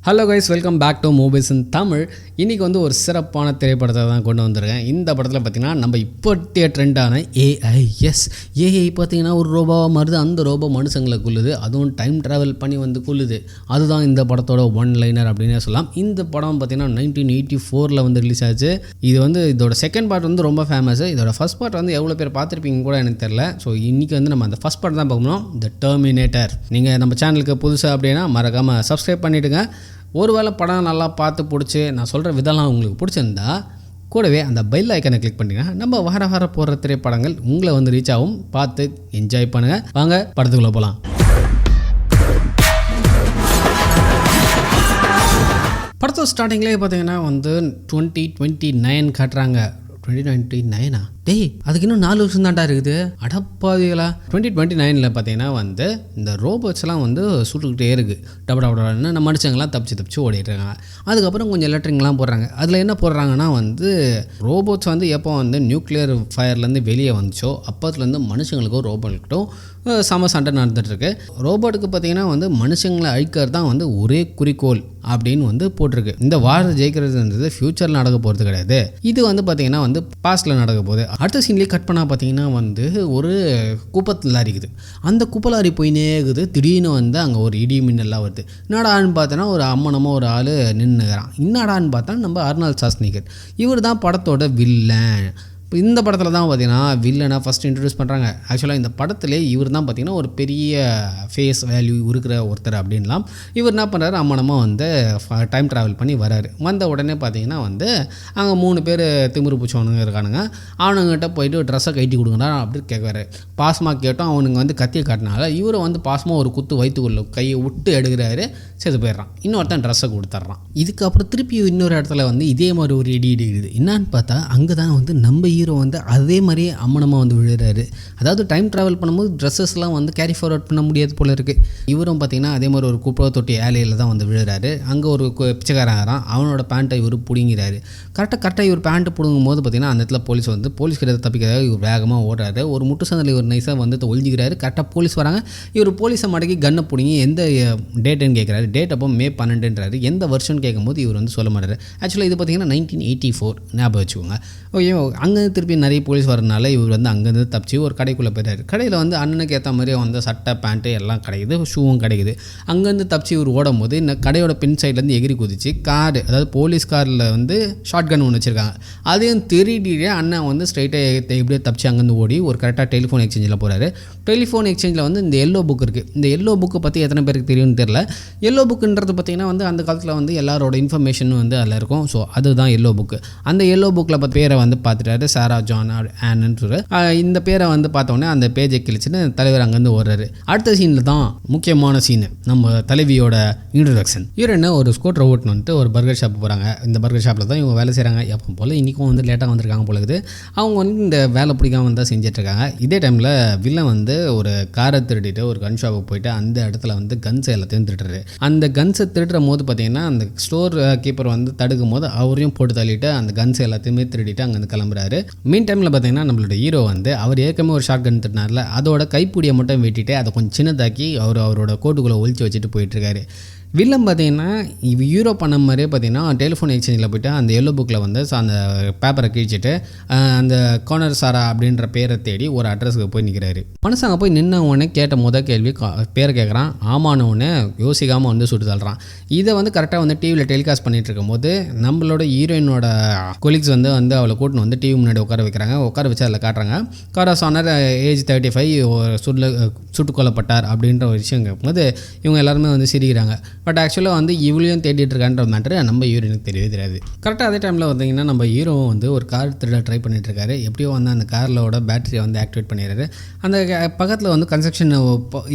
Hello guys, welcome back to movies in Tamil. இன்றைக்கி வந்து ஒரு சிறப்பான திரைப்படத்தை தான் கொண்டு வந்திருக்கேன். இந்த படத்தில் பார்த்திங்கன்னா நம்ம இப்போத்திய ட்ரெண்டான ஏஐ பார்த்திங்கன்னா ஒரு ரோபோவாக மாறுது. அந்த ரோபோ மனுஷங்களை கொள்ளுது, அதுவும் டைம் ட்ராவல் பண்ணி வந்து கொள்ளுது. அதுதான் இந்த படத்தோட ஒன் லைனர் அப்படின்னே சொல்லலாம். இந்த படம் பார்த்திங்கன்னா 1984 வந்து ரிலீஸ் ஆச்சு. இது வந்து இதோட செகண்ட் பார்ட் வந்து ரொம்ப ஃபேமஸ். இதோட ஃபஸ்ட் பார்ட் வந்து எவ்வளோ பேர் பார்த்துருப்பீங்க கூட எனக்கு தெரியல. ஸோ இன்றைக்கி வந்து நம்ம அந்த ஃபஸ்ட் பார்ட் தான் பார்க்கணும், த டெர்மினேட்டர். நீங்கள் நம்ம சேனலுக்கு புதுசாக அப்படின்னா மறக்காமல் சப்ஸ்கிரைப் பண்ணிவிடுங்க. ஒருவேளை படம் நல்லா பார்த்து பிடிச்சி நான் சொல்கிற விதம்லாம் உங்களுக்கு பிடிச்சிருந்தா கூடவே அந்த பெல் ஐக்கனை கிளிக் பண்ணிங்கன்னா நம்ம வார போடுற திரைப்படங்கள் உங்களை வந்து ரீச் ஆகும். பார்த்து என்ஜாய் பண்ணுங்கள். வாங்க படத்துக்குள்ளே போகலாம். படத்தோட ஸ்டார்டிங்லேயே பார்த்தீங்கன்னா வந்து 2029 காட்டுறாங்க. 2029 டேய், அதுக்கு இன்னும் 4 வருஷம் தான்டா இருக்குது. அடப்பாவிகளா. 2029 பார்த்தீங்கன்னா வந்து இந்த ரோபோட்ஸ்லாம் வந்து சுட்டுக்கிட்டே இருக்குது. டபடபடன்னு நம்ம மனுஷங்கள்லாம் தப்பிச்சு ஓடிட்டுருக்காங்க. அதுக்கப்புறம் கொஞ்சம் எலக்ட்ரிக்லாம் போடுறாங்க. அதில் என்ன போடுறாங்கன்னா வந்து ரோபோட்ஸ் வந்து எப்போ வந்து நியூக்ளியர் ஃபயர்லேருந்து வெளியே வந்துச்சோ அப்போத்துலேருந்து மனுஷங்களுக்கும் ரோபோட்டும் சம சண்டை நடந்துகிட்ருக்கு. ரோபோட்டுக்கு பார்த்தீங்கன்னா வந்து மனுஷங்களை அழிக்கிறது தான் வந்து ஒரே குறிக்கோள் அப்படின்னு வந்து போட்டிருக்கு. இந்த வாரத்தை ஜெயிக்கிறதுன்றது ஃப்யூச்சரில் நடக்க போகிறது கிடையாது. இது வந்து பார்த்தீங்கன்னா வந்து பாஸ்டில் நடக்க போகுது. அடுத்த சீன்லேயே கட் பண்ணால் பார்த்தீங்கன்னா வந்து ஒரு குப்பை லாரி இருக்குது. அந்த குப்பை லாரி போயினே இருக்குது. திடீர்னு வந்து அங்கே ஒரு இடி மின்னல்லாம் வருது. என்னடான்னு பார்த்தோன்னா ஒரு அம்மனமாக ஒரு ஆள் நின்றுக்கிறான். என்னடான்னு பார்த்தா நம்ம அர்னால்ட் ஷ்வார்ஸ்நெகர். இவர் தான் படத்தோட வில்லன். இப்போ இந்த படத்தில் தான் பார்த்தீங்கன்னா வில்லனை ஃபஸ்ட் இன்ட்ரடியூஸ் பண்ணுறாங்க. ஆக்சுவலாக இந்த படத்திலே இவர் தான் பார்த்தீங்கன்னா ஒரு பெரிய ஃபேஸ் வேல்யூ இருக்கிற ஒருத்தர் அப்படின்லாம். இவர் என்ன பண்ணுறாரு, அம்மனமாக வந்து டைம் ட்ராவல் பண்ணி வராரு. வந்த உடனே பார்த்தீங்கன்னா வந்து அங்கே 3 பேர் திமிரு பூச்சவனுங்க இருக்கானுங்க. அவனுங்கிட்ட போயிட்டு ட்ரெஸ்ஸை கட்டி கொடுங்கடா அப்படின்னு கேட்குறாரு. பாசமாக கேட்டோம். அவனுங்க வந்து கத்தியை காட்டினால இவரை வந்து பாசமாக ஒரு குத்து வயிற்றுக்குள்ள கையை விட்டு எடுக்கிறாரு. செத்து போயிடுறான். இன்னொருத்தன் ட்ரெஸ்ஸை கொடுத்துட்றான். இதுக்கப்புறம் திருப்பி இன்னொரு இடத்துல வந்து இதே மாதிரி ஒரு இடி இடிக்குது. என்னான்னு பார்த்தா அங்கே தான் வந்து நம்ம ஹீரோ வந்து அதே மாதிரியே அம்மனமாக வந்து விழுறாரு. அதாவது டைம் ட்ராவல் பண்ணும்போது ட்ரெஸ்ஸஸ்லாம் வந்து கேரி ஃபார்வர்ட் பண்ண முடியாது போல இருக்குது. இவரும் பார்த்தீங்கன்னா அதே மாதிரி ஒரு குப்பை தொட்டி ஏலையில் தான் வந்து விழுறாரு. அங்கே ஒரு பிச்சைக்காரன் அவனோட பேண்ட்டை இவர் பிடிங்கிறாரு. கரெக்டாக இவர் பேண்ட்டு பிடுங்கும் போது பார்த்தீங்கன்னா அந்த இடத்துல போலீஸ் கிட்ட தப்பிக்கிறதாக இவர் வேகமாக ஓடுறாரு. ஒரு முட்டு சந்தில் இவர் நைஸாக வந்து ஒழிஞ்சிக்கிறாரு. கரெக்டாக போலீஸ் வராங்க. இவர் போலீஸை மடக்கி கன்னை பிடிங்கி எந்த டேட்டுன்னு கேட்குறாரு. டேட் அப்போ May 12 எந்த வருஷம்னு கேட்கும்போது இவர் வந்து சொல்ல மாட்டார். ஆக்சுவலாக இது பார்த்தீங்கன்னா 1984 ஞாபகம் வச்சுக்கோங்க. ஓகே, அங்கே திருப்பி நிறைய போலீஸ் வரனால இவர் வந்து அங்கேருந்து தப்பிச்சு ஒரு கடைக்குள்ளே போயிட்டார். கடையில் வந்து அண்ணனுக்கு ஏற்ற மாதிரி வந்து சட்டை பேண்ட்டு எல்லாம் கிடைக்குது, ஷூவும் கிடைக்குது. அங்கேருந்து தப்பிச்சு இவர் ஓடும் போது இந்த கடையோட பின் சைட்லேருந்து எகிரி குதிச்சு காரு, அதாவது போலீஸ் காரில் வந்து ஷார்ட் கன் ஒன்று வச்சுருக்காங்க. அதையும் திருடிட்டு அண்ணன் வந்து ஸ்ட்ரைட்டாக இப்படியே தப்பிச்சு அங்கேருந்து ஓடி ஒரு கரெக்டாக டெலிஃபோன் எக்ஸ்சேஞ்சில் போகிறாரு. டெலிஃபோன் எக்ஸ்சேஞ்சில் வந்து இந்த எல்லோ புக் இருக்குது. இந்த எல்லோ புக்கை பற்றி எத்தனை பேருக்கு தெரியும்னு தெரியல. எல்லோ புக்குன்றது பார்த்திங்கன்னா வந்து அந்த காலத்தில் வந்து எல்லாரோட இன்ஃபர்மேஷன் வந்து அதில் இருக்கும். ஸோ அதுதான் எல்லோ புக்கு. அந்த எல்லோ புக்கில் பேரை வந்து பார்த்துட்டாரு, சாரா ஜான் ஆன்னு சொல்லி. இந்த பேரை வந்து பார்த்தோன்னே அந்த பேஜை கிழிச்சுன்னு தலைவர் அங்கேருந்து ஓடுறாரு. அடுத்த சீனில் தான் முக்கியமான சீனு, நம்ம தலைவியோட இன்ட்ரடக்ஷன். ஹீரோயினை ஒரு ஸ்கூட்டரை ஓட்டுன்னு வந்துட்டு ஒரு பர்கர் ஷாப் போகிறாங்க. இந்த பர்கர் ஷாப்பில் தான் இவங்க வேலை செய்கிறாங்க. எப்போ போல் இன்றைக்கும் வந்து லேட்டாக வந்திருக்காங்க போல இருக்குது. அவங்க வந்து இந்த வேலை பிடிக்காம வந்து செஞ்சிட்ருக்காங்க. இதே டைமில் வில்லன் வந்து ஒரு காரை திருடிட்டு ஒரு கன் ஷாப்புக்கு போயிட்டு அந்த இடத்துல வந்து கன்ஸ் எல்லாத்தையும் திருடுறாரு. அந்த கன்ஸை திருடுற போது பார்த்தீங்கன்னா அந்த ஸ்டோர் கீப்பர் வந்து தடுக்கும் போது அவரையும் போட்டு தள்ளிட்டு அந்த கன்ஸ் எல்லாத்தையுமே திருடிட்டு அங்கேருந்து கிளம்புறாரு. மீன் டைமில் பார்த்தீங்கன்னா நம்மளோட ஹீரோ வந்து அவர் ஏற்கனவே ஒரு ஷார்ட் கன் திருடினார்ல, அதோட கைப்பிடியை மட்டும் வெட்டிட்டு அதை கொஞ்சம் சின்னதாக்கி அவரோட கோட்டுக்குள்ளே ஒழிச்சு வச்சுட்டு போயிட்டுருக்காரு. வில்லம் பார்த்தீங்கன்னா ஹீரோ பண்ண மாதிரியே பார்த்தீங்கன்னா டெலிஃபோன் எக்ஸ்சேஞ்சில் போய்ட்டு அந்த எல்லோ புக்கில் வந்து அந்த பேப்பரை கிழிச்சிட்டு அந்த கார்னர் சாரா அப்படின்ற பேரை தேடி ஒரு அட்ரஸுக்கு போய் நிற்கிறாரு. மனுஷங்க போய் நின்ன உடனே கேட்ட முதல் கேள்வி பேரை கேட்குறான். ஆமான்னு உடனே யோசிக்காமல் வந்து சுட்டு தள்ளுறான். இதை வந்து கரெக்டாக வந்து டிவியில் டெலிகாஸ்ட் பண்ணிகிட்டு இருக்கும் போது நம்மளோட ஹீரோயினோட கொலீக்ஸ் வந்து அவளை கூட்டின்னு வந்து டிவி முன்னாடி உட்கார வைக்கிறாங்க. உட்கார வச்சு அதில் காட்டுறாங்க. காரஸ் ஆனர் ஏஜ் 35 சுட்டுக் கொல்லப்பட்டார் அப்படின்ற ஒரு விஷயம் கேட்கும்போது இவங்க எல்லாருமே வந்து சிரிக்கிறாங்க. பட் ஆக்சுவலாக வந்து இவளையும் தேடிட்டு இருக்கான்ற மேட்ரு நம்ம ஹீரோனுக்கு தெரியவே தெரியாது. கரெக்டாக அதே டைமில் பார்த்தீங்கன்னா நம்ம ஹீரோவும் வந்து ஒரு கார் திருட ட்ரை பண்ணிட்டுருக்காரு. எப்படியோ வந்து அந்த காரிலோட பேட்டரியை வந்து ஆக்டிவேட் பண்ணிடுறாரு. அந்த பக்கத்தில் வந்து கன்ஸ்ட்ரக்ஷன்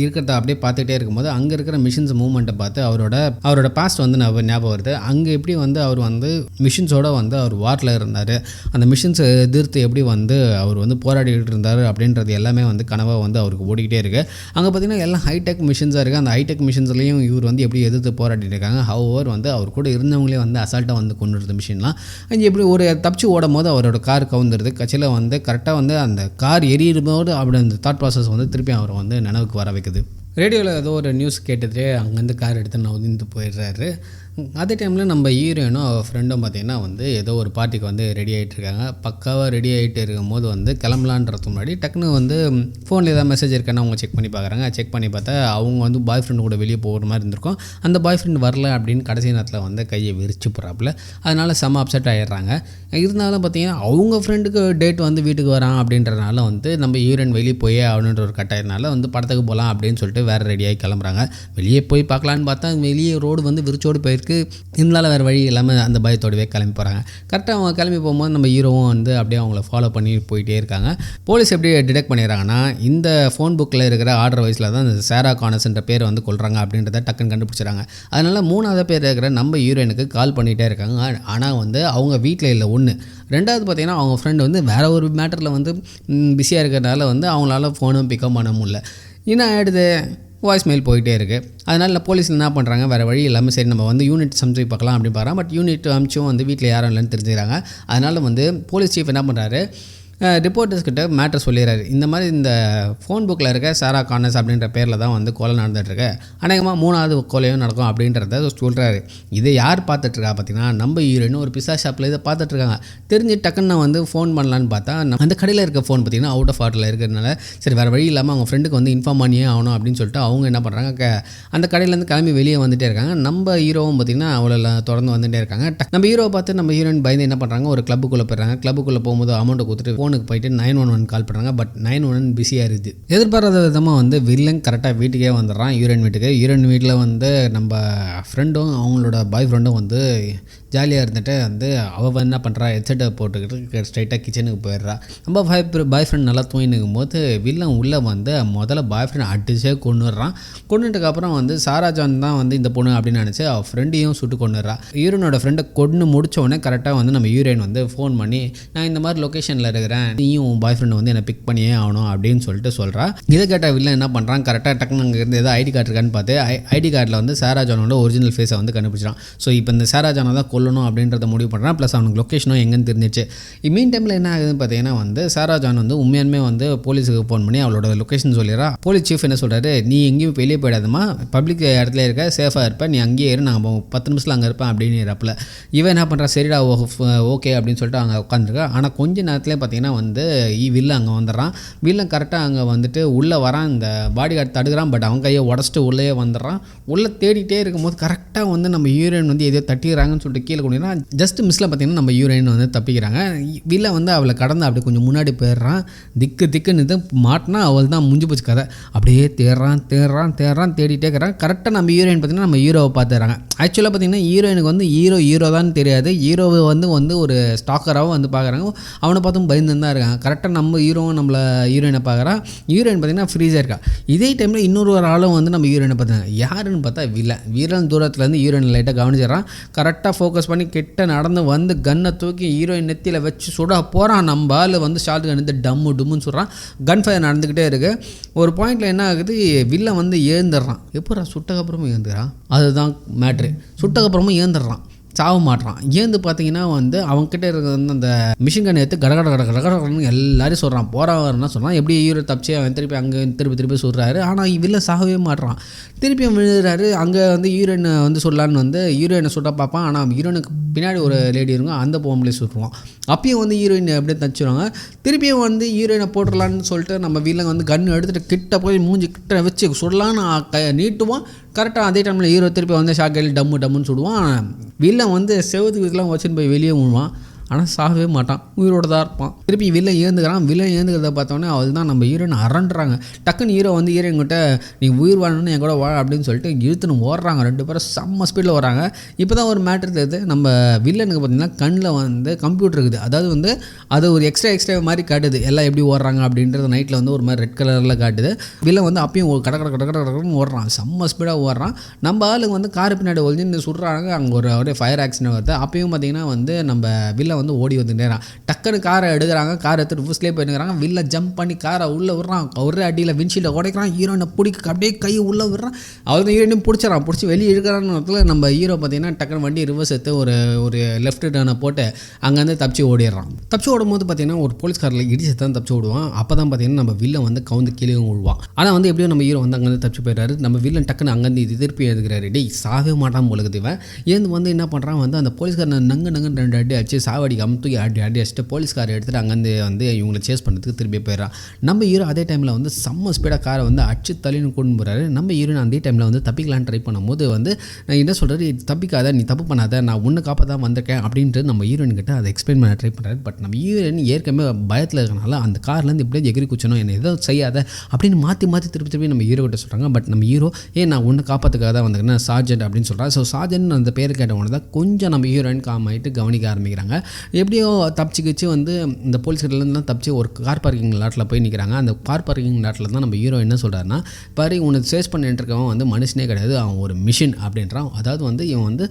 இருக்கிறத அப்படியே பார்த்துக்கிட்டே இருக்கும்போது அங்கே இருக்கிற மிஷின்ஸ் மூவ்மெண்ட்டை பார்த்து அவரோட பாஸ்ட் வந்து ஞாபகம் வருது. அங்கே எப்படி வந்து அவர் வந்து மிஷின்ஸோடு வந்து அவர் வாரில் இருந்தார், அந்த மிஷின்ஸை எதிர்த்து எப்படி வந்து அவர் வந்து போராடிக்கிட்டு இருந்தார் அப்படின்றது எல்லாமே வந்து கனவாக வந்து அவருக்கு ஓடிக்கிட்டே இருக்குது. அங்கே பார்த்தீங்கன்னா எல்லாம் ஹைடெக் மிஷின்ஸாக இருக்குது. அந்த ஹைடெக் மிஷின்ஸ்லேயும் இவர் வந்து எப்படி எதிர்த்து போராடிட்டு இருக்காங்க. ஹவர் வந்து அவர் கூட இருந்தவங்களே வந்து அசால்ட்டாக வந்து கொண்டுருந்த மிஷின்லாம் அங்கே எப்படி ஒரு தப்பிச்சு ஓடும் போது அவரோட கார் கவுந்துருது. கட்சியில் வந்து கரெக்டாக வந்து அந்த கார் எரியும் போது அப்படி அந்த தாட் ப்ராசஸ் வந்து திருப்பி அவர் வந்து நினைவுக்கு வர வைக்குது. ரேடியோவில் ஏதோ ஒரு நியூஸ் கேட்டுட்டு அங்கேருந்து கார் எடுத்து நான் உதிர்ந்து போயிடுறாரு. அதே டைமில் நம்ம ஹீரோயினும் அவள் ஃப்ரெண்டும் பார்த்திங்கன்னா வந்து ஏதோ ஒரு பார்ட்டிக்கு வந்து ரெடி ஆகிட்டு இருக்காங்க. பக்காவாக ரெடி ஆகிட்டு இருக்கும்போது வந்து கிளம்பலான்றதுக்கு முன்னாடி டக்குன்னு வந்து ஃபோனில் ஏதாவது மெசேஜ் இருக்கான்னு அவங்க செக் பண்ணி பார்க்குறாங்க. செக் பண்ணி பார்த்தா அவங்க வந்து பாய் ஃப்ரெண்டு கூட வெளியே போகிற மாதிரி இருந்திருக்கும். அந்த பாய் ஃப்ரெண்ட் வரல அப்படின்னு கடைசி நேரத்தில் வந்து கையை விரிச்சு போகிறாப்புல. அதனால் செம்ம அப்செட் ஆகிடுறாங்க. இருந்தாலும் பார்த்திங்கன்னா அவங்க ஃப்ரெண்டுக்கு டேட் வந்து வீட்டுக்கு வரான் அப்படின்றனால வந்து நம்ம ஹீரோயின் வெளியே போயே ஆகணுன்ற ஒரு கட்டாயத்தினால வந்து படத்துக்கு போகலாம் அப்படின்னு சொல்லிட்டு வேறு ரெடியாகி கிளம்புறாங்க. வெளியே போய் பார்க்கலான்னு பார்த்தா வெளியே ரோடு வந்து விரிச்சோடு போயிருக்கு. இருந்தாலும் வேறு வழி இல்லாமல் அந்த பயத்தோடவே கிளம்பி போகிறாங்க. கரெக்டாக அவங்க கிளம்பி போகும்போது நம்ம ஹீரோவும் வந்து அப்படியே அவங்கள ஃபாலோ பண்ணி போயிட்டே இருக்காங்க. போலீஸ் எப்படி டிடெக்ட் பண்ணிடுறாங்கன்னா இந்த ஃபோன் புக்கில் இருக்கிற ஆர்டர் வைஸில் தான் இந்த சாரா கானர்ஸ்ன்ற பேர் வந்து கொள்கிறாங்க அப்படின்றத டக்குன்னு கண்டுபிடிச்சிடறாங்க. அதனால் 3வது பேர் இருக்கிற நம்ம ஹீரோயினுக்கு கால் பண்ணிகிட்டே இருக்காங்க. ஆனால் வந்து அவங்க வீட்டில் இல்லை ஒன்று. 2வது பார்த்திங்கன்னா அவங்க ஃப்ரெண்டு வந்து வேறு ஒரு மேட்டரில் வந்து பிஸியாக இருக்கிறதுனால வந்து அவங்களால ஃபோனும் பிக்கப் பண்ண முடியல. என்ன ஆகிடுது, வாய்ஸ் மெயில் போயிட்டே இருக்குது. அதனால் போலீஸ் என்ன பண்ணுறாங்க, வேறு வழி இல்லாமல் சரி நம்ம வந்து யூனிட் சமைச்சு பார்க்கலாம் அப்படின்னு பார்க்குறாங்க. பட் யூனிட் அமிச்சும் வந்து வீட்டில் யாரும் இல்லைன்னு தெரிஞ்சுக்கிறாங்க. அதனால் வந்து போலீஸ் சீஃப் என்ன பண்ணுறாரு, ரிப்போர்ட்டர்ஸ்கிட்ட மேட்டர் சொல்லிடுறாரு. இந்த மாதிரி இந்த ஃபோன் புக்கில் இருக்க சாரா கானர்ஸ் அப்படின்ற பேரில் தான் வந்து கொலை நடந்துகிட்ருக்கு, அநேகமாக 3வது கொலையும் நடக்கும் அப்படின்றத சொல்கிறாரு. இதை யார் பார்த்துட்ருக்கா பார்த்தீங்கன்னா நம்ம ஹீரோயின் ஒரு பிஸா ஷாப்பில் இதை பார்த்துட்ருக்காங்க. தெரிஞ்சு டக்குன்னு நான் வந்து ஃபோன் பண்ணலான்னு பார்த்தா அந்த கடையில் இருக்க ஃபோன் பார்த்திங்கன்னா அவுட் ஆஃப் ஆர்டரில் இருக்கிறதுனால சரி வேறு வழி இல்லாமல் அவங்க ஃப்ரெண்டுக்கு வந்து இன்ஃபார்ம் பண்ணியே ஆகணும் அப்படின்னு சொல்லிட்டு அவங்க என்ன பண்ணுறாங்க, அந்த கடையிலேருந்து கிளம்பி வெளியே வந்துகிட்டே இருக்காங்க. நம்ம ஹீரோவும் பார்த்திங்கன்னா அவ்வளோ தொடர்ந்து வந்துகிட்டே இருக்காங்க. நம்ம ஹீரோவை பார்த்து நம்ம ஹீரோயின் பயந்து என்ன பண்ணுறாங்க, ஒரு கிளப்புக்குள்ளே போயிடுறாங்க. கிளப்புக்குள்ளே போகும்போது அமௌண்ட்டை கொடுத்துட்டு ஃபோனுக்கு போயிட்டு 911 கால் பண்ணுறாங்க. பட் 911 பிஸியாக இருக்குது. எதிர்பாராத விதமாக வந்து வில்லன் கரெக்டாக வீட்டுக்கே வந்துடுறான், ஹீரோயின் வீட்டுக்கு. ஹீரோயின் வீட்டில் வந்து நம்ம ஃப்ரெண்டும் அவங்களோட பாய் ஃப்ரெண்டும் வந்து ஜாலியாக இருந்துட்டு வந்து அவள் என்ன பண்ணுறா, ஹெட்செட்டை போட்டுக்கிட்டு ஸ்ட்ரைட்டாக கிச்சனுக்கு போயிடுறா. நம்ம பாய் ஃப்ரெண்ட் நல்லா தூங்கினுக்கும் போது வில்லன் உள்ளே வந்து முதல்ல பாய் ஃப்ரெண்ட் அடிச்சே கொண்டுடுறான். கொண்டுட்டுக்கப்புறம் வந்து சாரா ஜான் தான் வந்து இந்த பொண்ணு அப்படின்னு நினச்சி அவள் ஃப்ரெண்டையும் சுட்டு கொண்டுடுறா. ஹீரோனோட ஃப்ரெண்டை கொண்டு முடித்தோடனே கரெக்டாக வந்து நம்ம ஹீரோயின் வந்து ஃபோன் பண்ணி நான் இந்த மாதிரி லொக்கேஷனில் இருக்கிறேன், நீயும் உன் பாய் ஃப்ரெண்டு வந்து என்னை பிக் பண்ணியே ஆகணும் அப்படின்னு சொல்லிட்டு சொல்கிறா. இதை கேட்டால் வில்லன் என்ன பண்ணுறான், கரெக்டாக டக்குன்னு அங்கே இருந்து ஏதோ ஐடி கார்டு இருக்கான்னு பார்த்து ஐடி கார்டில் வந்து சாரா ஜானோட ஒரிஜினல் ஃபேஸை வந்து கண்டுபிடிச்சான். ஸோ இப்போ இந்த சாரா ஜானை தான் கொல்லணும் அப்படின்றத முடிவு பண்ணுறான். ப்ளஸ் அவனுக்கு லொக்கேஷனும் எங்கேன்னு தெரிஞ்சிச்சு. மீன் டைமில் என்ன ஆகுதுன்னு பார்த்தீங்கன்னா வந்து சாரா ஜான் வந்து உண்மையானுமே வந்து போலீஸுக்கு ஃபோன் பண்ணி அவளோட லொக்கேஷன் சொல்லிடுறா. போலீஸ் சீஃப் என்ன சொல்கிறாரு, நீ எங்கேயும் வெளியே போயிடாதம்மா, பப்ளிக் இடத்துல இருக்க, சேஃபாக இருப்பேன், நீ அங்கேயே இரு, நாங்கள் 10 நிமிஷத்தில் அங்கே இருப்பேன் அப்படின்னு இருப்பல. இவன் என்ன பண்ணுறா, சரிடா ஓகே அப்படின்னு சொல்லிட்டு அங்கே உட்காந்துருக்கா. ஆனால் கொஞ்ச நேரத்துலேயே பார்த்தீங்கன்னா வந்து வில்லன் அங்கே வந்துடுறான். வில்லன் கரெக்டாக அங்கே வந்துட்டு உள்ளே வரான். இந்த பாடி கார்டு தடுக்கிறான். பட் அவன் கையை உடச்சிட்டு உள்ளே வந்துடுறான். உள்ளே தேடிட்டே இருக்கும்போது கரெக்டாக வந்து நம்ம ஹீரோயின் வந்து எதையோ தட்டிடுறாங்கன்னு சொல்லிட்டு கீழே கொண்டு ஜஸ்ட் மிஸ்ஸில் பார்த்தீங்கன்னா நம்ம ஹீரோயின் வந்து தப்பிக்கிறாங்க. வில்லன் வந்து அவளை கடந்து அப்படி கொஞ்சம் முன்னாடி போயிடுறான். திக்குன்னு இது மாட்டினா அவள் தான் முடிஞ்சு போச்சு கதை. அப்படியே தேடுறான் தேடிட்டே இருக்கிறான். கரெக்டாக நம்ம ஹீரோயின் பார்த்தீங்கன்னா நம்ம ஹீரோவை பார்த்துறாங்க. ஆக்சுவலாக பார்த்தீங்கன்னா ஹீரோயினுக்கு வந்து ஹீரோ தான் தெரியாது. ஹீரோவை வந்து ஒரு ஸ்டாக்கராகவும் வந்து பார்க்குறாங்க. அவனை பார்த்தும் பயந்து தான் இருக்காங்க. கரெக்டாக நம்ம ஹீரோவும் நம்மளை ஹீரோயினை பார்க்குறான். ஹீரோயின் பார்த்தீங்கன்னா ஃப்ரீஸாக இருக்கா. இதே டைமில் இன்னொரு ஆளும் வந்து நம்ம ஹீரோயினை பார்த்தாங்க. யாருன்னு பார்த்தா வீரன் தூரத்துலேருந்து ஹீரோயின் லைட்டாக கவனிச்சிடறான். கரெக்டாக ஃபோக்கஸ் பண்ணி கிட்ட நடந்து வந்து கன்னை தூக்கி ஹீரோயின் நெத்தியில் வச்சு சுட போகிறான். நம்ம ஆள் வந்து ஷார்ட் கன் எடுத்து டம்முன்னு சொல்கிறான். கன் ஃபயர் நடந்துக்கிட்டே இருக்குது. ஒரு பாயிண்டில் என்ன ஆகுது, வில்லன் வந்து ஏந்துடுறான். எப்போ சுட்டக்கப்புறமும் ஏந்துக்கிறான், அதுதான் மேட்ரு. சுட்டக்கப்புறமும் ஏந்துடுறான், சாவ மாட்டான். ஏந்து பார்த்தீங்கன்னா வந்து அவங்ககிட்ட இருக்கிற வந்து அந்த மிஷின் கன் எடுத்து கடகடன்னு எல்லாரும் சொல்கிறான். போகிறவர்னா சொல்கிறான். எப்படி ஹீரோ தப்பிச்சு அவன் திருப்பி அங்கே திருப்பி சொல்கிறாரு. ஆனால் வில்லன் சாகவே மாட்டுறான். திருப்பியும் விழுறாரு. அங்கே வந்து ஹீரோயினை வந்து சொல்லலான்னு வந்து ஹீரோயினை சுட்ட பார்ப்பான். ஆனால் ஹீரோயினுக்கு பின்னாடி ஒரு லேடி இருக்கும், அந்த பொம்பளை சுட்டுருவான். அப்பயும் வந்து ஹீரோயின் அப்படியே தச்சுருவாங்க. திருப்பியும் வந்து ஹீரோயினை போட்டுடலான்னு சொல்லிட்டு நம்ம வில்லன் வந்து கன்று எடுத்துகிட்டு கிட்ட போய் மூஞ்சி கிட்ட வச்சு சுடலான்னு நீட்டுவான். கரெக்டாக அதே டைமில் ஹீரோ திருப்பி வந்து ஷாக்கையில் டம்முன்னு சுடுவான். வில்லன் வந்து செவத்துக்கு இதெல்லாம் வச்சுன்னு போய் வெளியே விழுவான். ஆனால் சாகவே மாட்டான், உயிரோடு தான் இருப்பான். திருப்பி வில்லன் ஏந்துக்கிறத பார்த்தோன்னே அவள் தான் நம்ம ஹீரோயின் அரண்டுறாங்க. டக்குன்னு ஹீரோ வந்து ஹீரோயின்கிட்ட நீ உயிர் வாழணும்னு என் கூட வாழ அப்படின்னு சொல்லிட்டு இழுத்துன்னு ஓடுறாங்க. 2 பேரும் செம்ம ஸ்பீடில் வராங்க. இப்போ தான் ஒரு மேட்ரு தெரியுது, நம்ம வில்லனுக்கு பார்த்தீங்கன்னா கண்ணில் வந்து கம்ப்யூட்டர் இருக்குது. அதாவது வந்து அது ஒரு எக்ஸ்ட்ரா மாதிரி காட்டுது, எல்லாம் எப்படி ஓடுறாங்க அப்படின்றது நைட்டில் வந்து ஒரு மாதிரி ரெட் கலரில் காட்டுது. வில்லன் வந்து அப்பயும் கடன்னு ஓடுறான், செம்ம ஸ்பீடாக ஓடுறான். நம்ம ஆளுங்க வந்து காரு பின்னாடி ஒழிஞ்சு சுடுறாங்க. அங்கே ஒரு ஃபயர் ஆக்சிடென்ட் வருது. அப்பயும் பார்த்தீங்கன்னா வந்து நம்ம வில்லன் வந்து ஓடி வந்து நேரம் டக்குன்னு காரை எடுக்கிறாங்க. காரை எடுத்துட்டு ரிவர்ஸ்லேயே போயிருக்கிறாங்க. வில்ல ஜம்ப் பண்ணி காரை உள்ளே விடுறான். ஒரே அடியில் விண்ட்ஷீல்டை உடைக்கிறான். ஹீரோனை பிடிக்க அப்படியே கை உள்ளே விடுறான். அவர் ஹீரோனையும் பிடிச்சிடறான். பிடிச்சி வெளியே இழுக்கிறான்னு நம்ம ஹீரோ பார்த்தீங்கன்னா டக்குன்னு வண்டி ரிவர்ஸ் எடுத்து ஒரு லெஃப்ட் டர்னை போட்டு அங்கேருந்து தப்பிச்சு ஓடிடுறான். தப்பிச்சு ஓடும்போது பார்த்தீங்கன்னா ஒரு போலீஸ்காரில் இடிச்சு தான் தப்பிச்சு ஓடுவான். அப்போ தான் பார்த்தீங்கன்னா நம்ம வில்ல வந்து கவுந்து கீழே விழுவான். ஆனால் வந்து எப்படியும் நம்ம ஹீரோ வந்து அங்கேருந்து தப்பிச்சு போயிடுறாரு. நம்ம வில்லன் டக்குன்னு அங்கேருந்து இது திருப்பி எழுதுகிறாரு. டேய் சாவே மாட்டான் போலுக்கு இவன் ஏந்து வந்து என்ன பண்ணுறான் வந்து அந்த போலீஸ்காரனை நங்கு 2 அடி அடிச்சு சாவடிக்கு அமுத்து அடி அடிச்சுட்டு போலீஸ்காரை எடுத்துகிட்டு அங்கேருந்து வந்து இவங்களை சேஸ் பண்ணுறதுக்கு திருப்பி போயிடறான். நம்ம ஹீரோ அதே டைமில் வந்து செம்ம ஸ்பீடாக காரை வந்து அடிச்சு தள்ளின்னு கொண்டு போகிறாரு. நம்ம ஹீரோன் அதே டைமில் வந்து தப்பிக்கலான்னு ட்ரை பண்ணும்போது வந்து நான் என்ன சொல்கிறது, தப்பிக்காத, நீ தப்பு பண்ணாத, நான் உன்னை காப்பா தான் வந்திருக்கேன் அப்படின்ட்டு நம்ம ஹீரோயின் கிட்ட அதை எக்ஸ்பிளைன் பண்ண ட்ரை பண்ணுறாரு. பட் நம்ம ஹீரோயின் ஏற்கனவே பயத்தில் இருக்கனால அந்த கார்லேருந்து எப்படியே எகிரி குச்சணும், என்னை எதோ செய்யாத அப்படின்னு மாற்றி திருப்பி நம்ம ஹீரோ கிட்ட சொல்கிறாங்க. பட் நம்ம ஹீரோ நான் உன்னை காப்பாற்றுக்காக தான் வந்திருக்கேன் சார்ஜென்ட் அப்படின்னு சொல்கிறார். ஸோ சார்ஜென்ட் அந்த பேர் கேட்டவொன்னே தான் கொஞ்சம் நம்ம ஹீரோயின் காம் ஆகிட்டு கவனிக்க ஆரம்பிக்கிறாங்க. எப்படியோ தப்பிச்சுக்கிச்சு வந்து இந்த போலீஸ்கிட்டலாம் தப்பிச்சு ஒரு கார் பார்க்கிங் லாட்டில் போய் நிற்கிறாங்க. அந்த கார் பார்க்கிங் லாட்டில் தான் நம்ம ஹீரோ என்ன சொல்கிறாருன்னா, பாரு உனக்கு சேஸ் பண்ணிட்டு இருக்கவன் வந்து மனுஷனே கிடையாது, அவன் ஒரு மிஷின் அப்படின்றான். அதாவது வந்து இவன் வந்து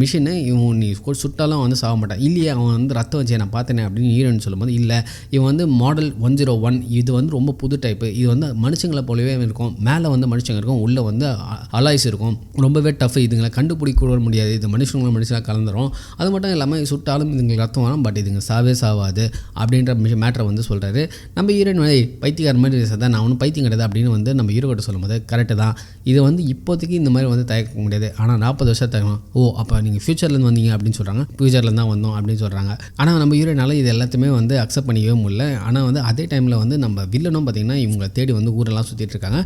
மிஷினை இவன் நீ சுட்டாலும் வந்து சாக மாட்டான். இல்லையே அவன் வந்து ரத்தம் வச்சு நான் பார்த்தேனே அப்படின்னு ஹீரோன்னு சொல்லும்போது, இல்லை இவன் வந்து மாடல் 101, இது வந்து ரொம்ப புது டைப்பு, இது வந்து மனுஷங்களை போலவே இருக்கும், மேலே வந்து மனுஷங்க இருக்கும், உள்ளே வந்து அலாய்ஸ் இருக்கும், ரொம்பவே டஃப், இதுங்களை கண்டுபிடிக்க முடியாது, இது மனுஷங்களாக கலந்துரும், அது மட்டும் இல்லாமல் சுட்டாலும் இதுங்களுக்கு ரத்தம் வரும், பட் இதுங்க சாவாது அப்படின்ற மேட்டரை வந்து சொல்கிறாரு. நம்ம ஹீரோயின் பைத்தியக்கார மாதிரி தான், நான் ஒன்றும் பைத்தியம் கிடையாது அப்படின்னு வந்து நம்ம ஹீரோ கிட்ட சொல்லும்போது, கரெக்டு தான், இது வந்து இப்போதைக்கு இந்த மாதிரி வந்து தயக்க முடியாது, ஆனால் 40 வருஷம் தயக்கம். ஓ அப்போ நீங்கள் ஃபியூச்சர்லேருந்து வந்தீங்க அப்படின்னு சொல்கிறாங்க. ஃபியூச்சர்லேருந்து தான் வந்தோம் அப்படின்னு சொல்கிறாங்க. ஆனால் நம்ம ஹீரோனால இது எல்லாத்தையுமே வந்து அக்செப்ட் பண்ணிக்கவே முடியல. ஆனால் வந்து அதே டைமில் வந்து நம்ம வில்லனும் பார்த்திங்கன்னா இவங்களை தேடி வந்து ஊரெல்லாம் சுற்றிட்டு இருக்காங்க.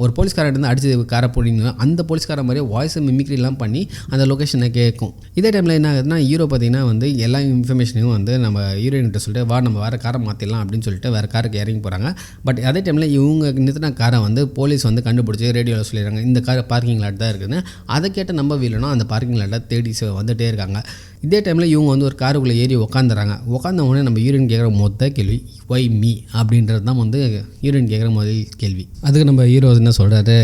ஒரு போலீஸ்காரன் வந்து அடிச்சு காரை போடிங்க, அந்த போலீஸ்கார மாதிரியே வாய்ஸ் மிமிக்ரிலாம் பண்ணி அந்த லொக்கேஷனை கேட்கும். இதே டைமில் என்ன ஆகுதுன்னா ஹீரோ பார்த்திங்கன்னா வந்து எல்லா இன்ஃபர்மேஷனையும் வந்து நம்ம ஹீரோயின்கிட்ட சொல்லிட்டு நம்ம வேறு காரை மாற்றிடலாம் அப்படின்னு சொல்லிட்டு வேறு காருக்கு இறங்கி போகிறாங்க. பட் அதே டைமில் இவங்க நிறுத்தின காரை வந்து போலீஸ் வந்து கண்டுபிடிச்சி ரேடியோவில் சொல்லிடுறாங்க இந்த கார் பார்க்கிங் லாட் தான் இருக்குதுன்னு. அதை கேட்ட நம்ம வில்லனும் அந்த பார்க்கிங் லாட்டை தேடி வந்துகிட்டே இருக்காங்க. இதே டைமில் இவங்க வந்து ஒரு காருக்குள்ளே ஏறி உட்காந்துறாங்க. உட்காந்த உடனே நம்ம ஹீரோயின் கேட்குற மொத்த கேள்வி ஒய் மீ அப்படின்றது தான் வந்து ஹீரோயின் கேட்குற முதல் கேள்வி. அதுக்கு நம்ம ஹீரோ என்ன சொல்கிறாரு,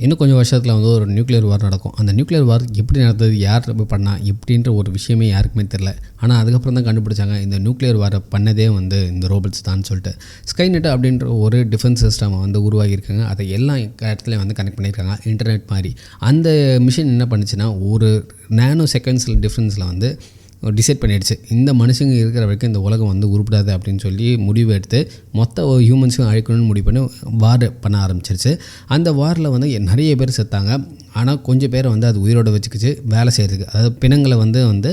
இன்னும் கொஞ்சம் வருஷத்தில் வந்து ஒரு நியூக்ளியர் வார் நடக்கும், அந்த நியூக்ளியர் வார் எப்படி நடந்தது, யார் பண்ணா இப்படின்ற ஒரு விஷயமே யாருக்குமே தெரில. ஆனால் அதுக்கப்புறம் தான் கண்டுபிடிச்சாங்க இந்த நியூக்ளியர் வாரை பண்ணதே வந்து இந்த ரோபோட்ஸ் தான் சொல்லிட்டு. ஸ்கைநெட் அப்படின்ற ஒரு டிஃபென்ஸ் சிஸ்டம் வந்து உருவாகியிருக்காங்க. அதை எல்லா இடத்துலையும் வந்து கனெக்ட் பண்ணியிருக்காங்க இன்டர்நெட் மாதிரி. அந்த மிஷின் என்ன பண்ணுச்சுன்னா ஒரு நேனோ செகண்ட்ஸில் டிஃப்ரென்ஸில் வந்து டிசைட் பண்ணிடுச்சு இந்த மனுஷங்க இருக்கிற வரைக்கும் இந்த உலகம் வந்து உருப்படாது அப்படின்னு சொல்லி முடிவு எடுத்து மொத்த ஹியூமன்ஸும் அழிக்கணும்னு முடிவு பண்ணி வார் பண்ண ஆரம்பிச்சிருச்சு. அந்த வாரில் வந்து நிறைய பேர் செத்தாங்க. ஆனால் கொஞ்சம் பேரை வந்து அது உயிரோடு வச்சுக்கிச்சு வேலை செய்கிறதுக்கு, அதாவது பிணங்களை வந்து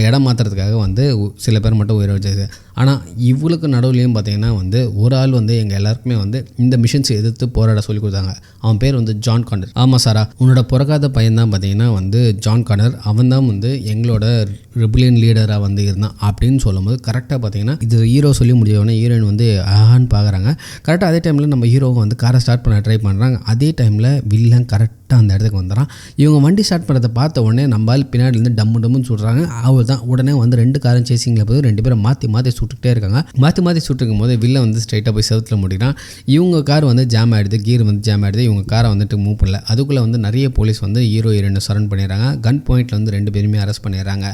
இடம் மாற்றுறதுக்காக வந்து சில பேர் மட்டும் உயிரை வச்சுருக்கு. ஆனால் இவளுக்கு நடுவுலையும் பார்த்திங்கன்னா வந்து ஒரு ஆள் வந்து எங்கள் எல்லாருக்குமே வந்து இந்த மிஷின்ஸ் எதிர்த்து போராட சொல்லி கொடுத்தாங்க. அவன் பேர் வந்து ஜான் கானர். ஆமாம் சாரா, உன்னோட பிறக்காத பையன் தான் பார்த்திங்கன்னா வந்து ஜான் கானர். அவன் தான் வந்து எங்களோட ரெபுலியன் லீடராக வந்து இருந்தான் அப்படின்னு சொல்லும்போது கரெக்டாக பார்த்திங்கன்னா இது ஹீரோ சொல்லி முடிஞ்சவொடனே ஹீரோயின் வந்து ஆன்னு பார்க்குறாங்க. கரெக்டாக அதே டைமில் நம்ம ஹீரோவை வந்து காரை ஸ்டார்ட் பண்ண ட்ரை பண்ணுறாங்க. அதே டைமில் வில்லன் கரெக்டாக அந்த இடத்துக்கு வந்துடுறான். இவங்க வண்டி ஸ்டார்ட் பண்ணுறதை பார்த்த உடனே நம்மளால் பின்னாடிலேருந்து டம்முன்னு சுடுறாங்க. அவர் தான் உடனே வந்து 2 காரும் சேசிங்கில் போது 2 பேரும் மாற்றி சுட்டுக்கிட்டே இருக்காங்க. மாற்றி சுட்டுருக்கும் போது வில்ல வந்து ஸ்ட்ரைட்டாக போய் செவுத்துல முடிக்கிறான். இவங்க கார் வந்து ஜாம் ஆகிடுது, கீர் வந்து ஜாம் ஆகிடுது. இவங்க காரை வந்துட்டு மூவ் பண்ணல. அதுக்குள்ளே வந்து நிறைய போலீஸ் வந்து ஹீரோ ஹீரோயினை சரண்ட் பண்ணிடுறாங்க. கன் பாயிண்டில் வந்து 2 பேருமே அரெஸ்ட் பண்ணிடுறாங்க.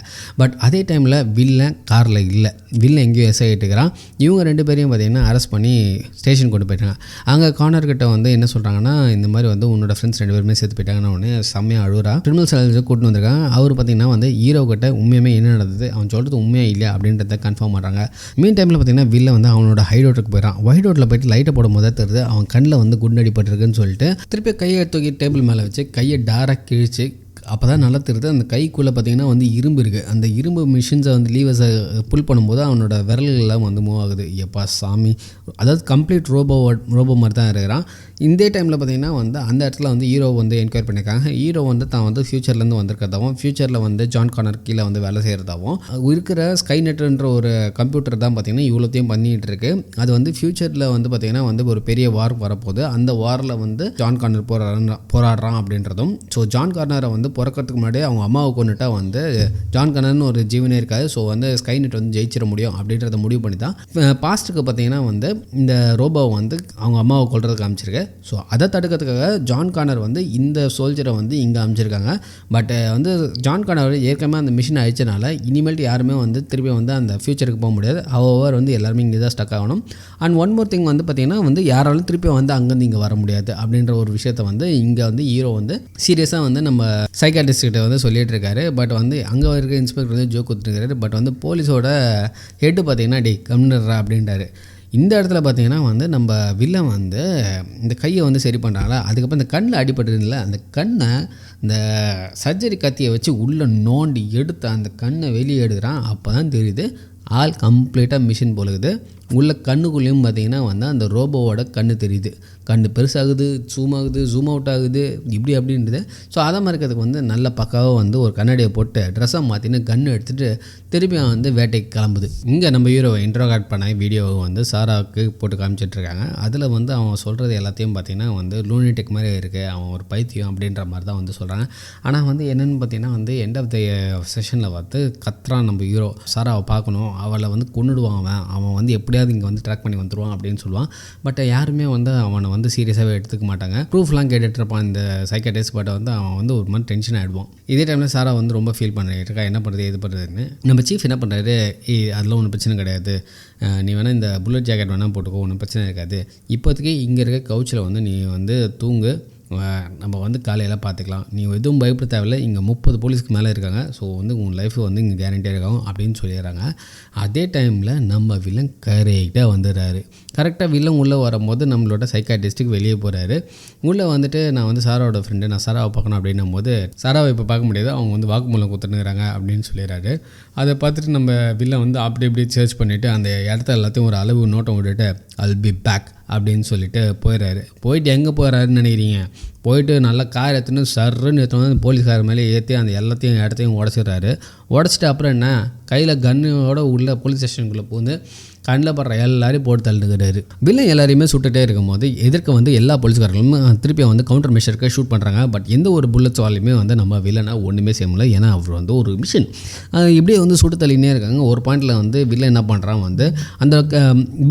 பட் அதே டைமில் வில்லன் காரில் இல்லை, வில்லன் எங்கேயோ எஸ் ஆகிட்டுக்கிறான். இவங்க 2 பேரையும் பார்த்திங்கன்னா அரெஸ்ட் பண்ணி ஸ்டேஷன் கொண்டு போயிட்டாங்க. அங்கே கார்னர்கிட்ட வந்து என்ன சொல்கிறாங்கன்னா இந்த மாதிரி வந்து உன்னோட ஃப்ரெண்ட்ஸ் 2 பேருமே சேர்த்து போயிட்டாங்கன்னு உடனே செம்மையாக அழுறா. கிரிமினல் செலவு கூட்டின்னு வந்திருக்காங்க. அவர் பார்த்திங்கன்னா வந்து ஹீரோ கிட்ட உண்மையுமே என்ன நடந்தது, அவன் சொல்கிறது உண்மையாக இல்லையா அப்படின்றத கன்ஃபார்ம் பண்ணுறாங்க. மீன் டைமில் பார்த்திங்கன்னா வில்ல வந்து அவனோட ஹைடோட்டுக்கு போயிடறான். ஹைடோட்டில் போயிட்டு லைட்டை போடும் போதே தெரியுது அவன் கண்ணில் வந்து குண்டு அடிபட்டிருக்குன்னு சொல்லிட்டு திருப்பி கையை தூக்கி டேபிள் மேலே வச்சு கையை டாராக கிழிச்சு அப்போ தான் நல்லா தெரியுது அந்த கைக்குள்ளே பார்த்திங்கன்னா வந்து இரும்பு இருக்குது. அந்த இரும்பு மிஷின்ஸை வந்து லீவர்ஸை புல் பண்ணும்போது அவனோட விரல்கள்லாம் வந்து மூவ் ஆகுது. எப்பா சாமி, அதாவது கம்ப்ளீட் ரோபோ மாதிரி தான் இருக்கிறான். இந்த டைமில் பார்த்திங்கன்னா வந்து அந்த இடத்துல வந்து ஹீரோ வந்து என்கொயரி பண்ணியிருக்காங்க. ஹீரோ வந்து தான் வந்து ஃப்யூச்சர்லேருந்து வந்திருக்கிறதாவும் ஃப்யூச்சரில் வந்து ஜான் கானர் கீழே வந்து வேலை செய்கிறதாவும் இருக்கிற ஸ்கைநெட்ன்ற ஒரு கம்ப்யூட்டர் தான் பார்த்திங்கன்னா இவ்வளோத்தையும் பண்ணிகிட்டு இருக்கு. அது வந்து ஃப்யூச்சரில் வந்து பார்த்திங்கன்னா வந்து ஒரு பெரிய வார் வரப்போகுது. அந்த வாரில் வந்து ஜான் கார்னர் போராடுறான் அப்படின்றதும். ஸோ ஜான் கார்னரை வந்து பிறக்கிறதுக்கு முன்னாடியே அவங்க அம்மாவை கொண்டுட்டா வந்து ஜான் கார்னர்னு ஒரு ஜீவனே இருக்காது. ஸோ வந்து ஸ்கைநெட் வந்து ஜெயிச்சிட முடியும் அப்படின்றத முடிவு பண்ணி தான் பாஸ்ட்டுக்கு பார்த்திங்கன்னா வந்து இந்த ரோபோவை வந்து அவங்க அம்மாவை கொள்றதுக்கு காமிச்சிருக்கு. ஸோ அதை தடுக்கிறதுக்காக ஜான் கானர் வந்து இந்த சோல்ஜரை வந்து இங்கே அமைச்சிருக்காங்க. பட் வந்து ஜான் கானர் ஏற்கனவே அந்த மிஷின் அழிச்சனால இனிமேல் யாருமே வந்து திருப்பி வந்து அந்த ஃபியூச்சருக்கு போக முடியாது. ஹவர் வந்து எல்லாருமே இங்கே தான் ஸ்டக் ஆகணும். அண்ட் ஒன் மோர் திங் வந்து பார்த்திங்கன்னா வந்து யாராலும் திருப்பி வந்து அங்கேருந்து இங்கே வர முடியாது அப்படின்ற ஒரு விஷயத்த வந்து இங்கே வந்து ஹீரோ வந்து சீரியஸாக வந்து நம்ம சைக்காட்ரிஸ்ட்கிட்ட வந்து சொல்லிட்டு இருக்காரு. பட் வந்து அங்கே இருக்க இன்ஸ்பெக்டர் வந்து ஜோக் கொடுத்துருக்காரு. பட் வந்து போலீஸோட ஹெட்டு பார்த்தீங்கன்னா கம்னர்ரா அப்படின்றாரு. இந்த இடத்துல பார்த்தீங்கன்னா வந்து நம்ம வில்லன் வந்து இந்த கையை வந்து சரி பண்ணுறாங்களா, அதுக்கப்புறம் இந்த கண்ணில் அடிபட்டுருந்துல அந்த கண்ணை இந்த சர்ஜரி கத்தியை வச்சு உள்ளே நோண்டி எடுத்து அந்த கண்ணை வெளியே எடுக்கிறான். அப்போ தான் தெரியுது ஆள் கம்ப்ளீட்டாக மிஷின் போலுக்குது. உள்ள கண்ணுக்குள்ளேயும் பார்த்திங்கன்னா வந்து அந்த ரோபோவோட கண்ணு தெரியுது. கண்ணு பெருசாகுது, ஜூம் ஆகுது, ஜூம் அவுட் ஆகுது, இப்படி அப்படின்றது. ஸோ அதை மாதிரி இருக்கிறதுக்கு வந்து நல்ல பக்காவாக வந்து ஒரு கண்ணாடியை போட்டு ட்ரெஸ்ஸை மாற்றின்னு கன்று எடுத்துகிட்டு திருப்பி வந்து வேட்டைக்கு கிளம்புது. இங்கே நம்ம ஹீரோவை இன்ட்ரோகாட் பண்ண வீடியோவை வந்து சாராவுக்கு போட்டு காமிச்சிட்ருக்காங்க. அதில் வந்து அவன் சொல்கிறது எல்லாத்தையும் பார்த்திங்கன்னா வந்து லூனிடெக் மாதிரி இருக்குது, அவன் ஒரு பைத்தியம் அப்படின்ற மாதிரி தான் வந்து சொல்கிறாங்க. ஆனால் வந்து என்னென்னு பார்த்திங்கன்னா வந்து எண்ட் ஆஃப் த செஷனில் பார்த்து கத்ரான் நம்ம ஹீரோ சாராவை பார்க்கணும், அவளை வந்து கொன்னுடுவான், அவன் வந்து எப்படியாவது இங்கே வந்து ட்ராக் பண்ணி வந்துடுவான் அப்படின்னு சொல்லுவான். பட் யாருமே வந்து அவனை வந்து சீரியஸாகவே எடுத்துக்க மாட்டாங்க. ப்ரூஃப்லாம் கேட்டுட்டு இருப்பான் இந்த சைக்காட்ரிஸ்ட். பட் வந்து அவன் வந்து ஒரு மாதிரி டென்ஷன் ஆகிடுவான். இதே டைமில் சாரா வந்து ரொம்ப ஃபீல் பண்ணிட்டு இருக்கா, என்ன பண்ணுறது எது பண்ணுறதுன்னு. நம்ம சீஃப் என்ன பண்ணுறாரு, அதெல்லாம் ஒன்றும் பிரச்சனை கிடையாது, நீ வேணால் இந்த புல்லட் ஜாக்கெட் வேணால் போட்டுக்கோ, ஒன்றும் பிரச்சனை இருக்காது, இப்போதைக்கு இங்கே இருக்க கவுச்சில் வந்து நீ வந்து தூங்கு, நம்ம வந்து காலையில் பார்த்துக்கலாம், நீ எதுவும் பயப்பட தேவையில்லை, இங்கே 30 போலீஸ்க்கு மேலே இருக்காங்க, ஸோ வந்து உன் லைஃப் வந்து இங்கே கேரண்டியாக இருக்கும் அப்படின்னு சொல்லிடுறாங்க. அதே டைமில் நம்ம வில்லன் கரெக்டாக வந்துடுறாரு. கரெக்டாக வில்லன் உள்ளே வரும்போது நம்மளோட சைக்காட்ரிஸ்ட்டுக்கு வெளியே போகிறாரு. உள்ளே வந்துட்டு நான் வந்து சாராவோட ஃப்ரெண்டு, நான் சாராவை பார்க்கணும் அப்படின்னும் போது சாராவை இப்போ பார்க்க முடியாது, அவங்க வந்து வாக்குமூலம் கொடுத்துனுக்குறாங்க அப்படின்னு சொல்லிடுறாரு. அதை பார்த்துட்டு நம்ம வில்லன் வந்து அப்படி இப்படி சர்ச் பண்ணிவிட்டு அந்த இடத்த எல்லாத்தையும் ஒரு அளவு நோட்டம் விட்டுட்டு I'll be back அப்படின்னு சொல்லிட்டு போயிடுறாரு. போயிட்டு எங்கே போகிறாருன்னு நினைக்கிறீங்க, போயிட்டு நல்லா கார் எடுத்துன்னு சர்ன்னு எடுத்துன்னு போலீஸ்கார மேலே ஏற்றி அந்த எல்லாத்தையும் இடத்தையும் உடச்சிடுறாரு. உடச்சிட்டு அப்புறம் என்ன கையில் கன்னோட உள்ள போலீஸ் ஸ்டேஷனுக்குள்ளே பூந்து கண்ணில் படுற எல்லாரையும் போட்டு தள்ளுகிறாரு. வில்லன் எல்லாரையுமே சுட்டுகிட்டே இருக்கும்போது எதிர்க்க வந்து எல்லா போலீஸ்காரர்களும் திருப்பி வந்து கவுண்டர் மெஷருக்கு ஷூட் பண்ணுறாங்க. பட் எந்த ஒரு புல்லட்ஸ் வாலையுமே வந்து நம்ம வில்லனை ஒன்றுமே செய்ய முடியல. ஏன்னா அவர் வந்து ஒரு மிஷின் இப்படியே வந்து சுட்டு தள்ளினே இருக்காங்க. ஒரு பாயிண்டில் வந்து வில்லன் என்ன பண்ணுறான் வந்து அந்த